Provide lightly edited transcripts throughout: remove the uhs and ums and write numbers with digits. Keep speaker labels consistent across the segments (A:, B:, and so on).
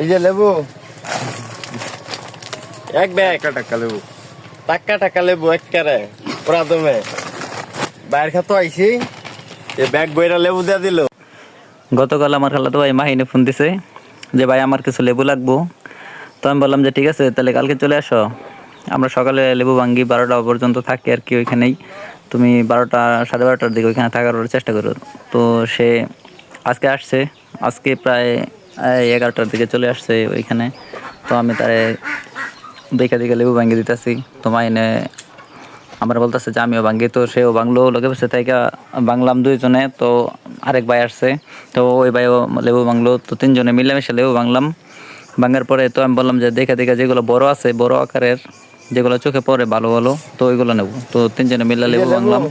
A: এই যে লেবু এক ব্যাগ
B: টাকা লেবু
A: টাকা লেবু এক কারে পুরা দমে বাইরে খাতো আইছি ব্যাগ বইরা লেবু দিয়ে দিল।
C: গতকাল আমার খালাতো ভাই মাহিনে ফোন দিছে যে ভাই আমার কিছু লেবু লাগবো। তো আমি বললাম যে ঠিক আছে তাহলে কালকে চলে আসো, আমরা সকালে লেবু ভাঙ্গি 12টা পর্যন্ত থাকি আর কি ওইখানেই, তুমি 12টা 12:30টার দিকে ওইখানে থাকার চেষ্টা করো। তো সে আজকে আসছে, আজকে প্রায় 11টার দিকে চলে আসছে ওইখানে। তো আমি তারে দেখে লেবু ভাঙ্গি দিতেছি। তো মাইনে আমরা বলতেছে যে আমিও ভাঙ্গি, তো সেও বাংলো লোকে বসে তাই বাংলাম দুইজনে। তো আরেক ভাই আসছে, তো ওই ভাইও লেবু বাংলো, তো তিনজনে মিলেমিশে লেবু বাংলাম। ভাঙার পরে তো আমি বললাম যে দেখে যেগুলো বড় আছে বড় আকারের যেগুলো চোখে পড়ে ভালো ভালো তো ওইগুলো নেবো। তো তিনজনে মিলে লেবু বাংলাম,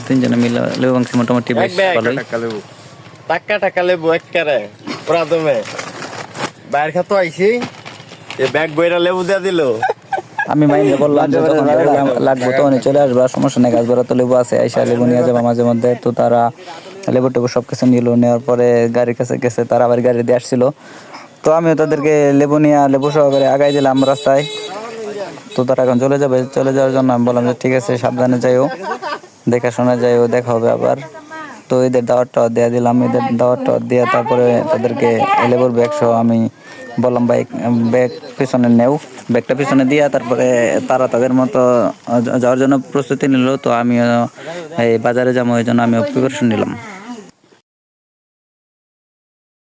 C: তিনজনে মিলে লেবু ভাঙছি মোটামুটি বেশ ভালোই।
B: টাকা লেবু
A: টাকা লেবু এক কারে পুরা দমে বাইরে খাতো আইছি ব্যাগ বইরা লেবু দিয়ে দিল।
C: আমি মাইনে বললাম যে যখন লাগবে তখন চলে আসবে, সমস্যা নেই, গাছ ভরা তো লেবু আছে, আইসা লেবু নিয়ে যাবো মাঝে মধ্যে। তো তারা লেবু টেবু সব কিছু নিল, নেওয়ার পরে গাড়ির কাছে গেছে, তারা আবার গাড়ি দিয়ে আসছিল। তো আমিও তাদেরকে লেবু নিয়ে লেবু সহকারে আগাই দিলাম রাস্তায়। তো তারা এখন চলে যাবে, চলে যাওয়ার জন্য আমি বললাম যে ঠিক আছে সাবধানে যাইও, দেখাশোনা যাইও, দেখা হবে আবার। তো এদের দাওয়াতটা দিয়ে দিলাম, এদের দাওয়াতটা দিয়ে তারপরে তাদেরকে লেবুর ব্যাগ সহ আমি বললাম ব্যাগ পিছনে নেও, ব্যাগটা পিছনে দিয়া তারপরে তারা তাদের মতো যাওয়ার জন্য প্রস্তুতি নিল। তো আমিও এই বাজারে যাবো, এই জন্য আমিও প্রিপারেশন নিলাম।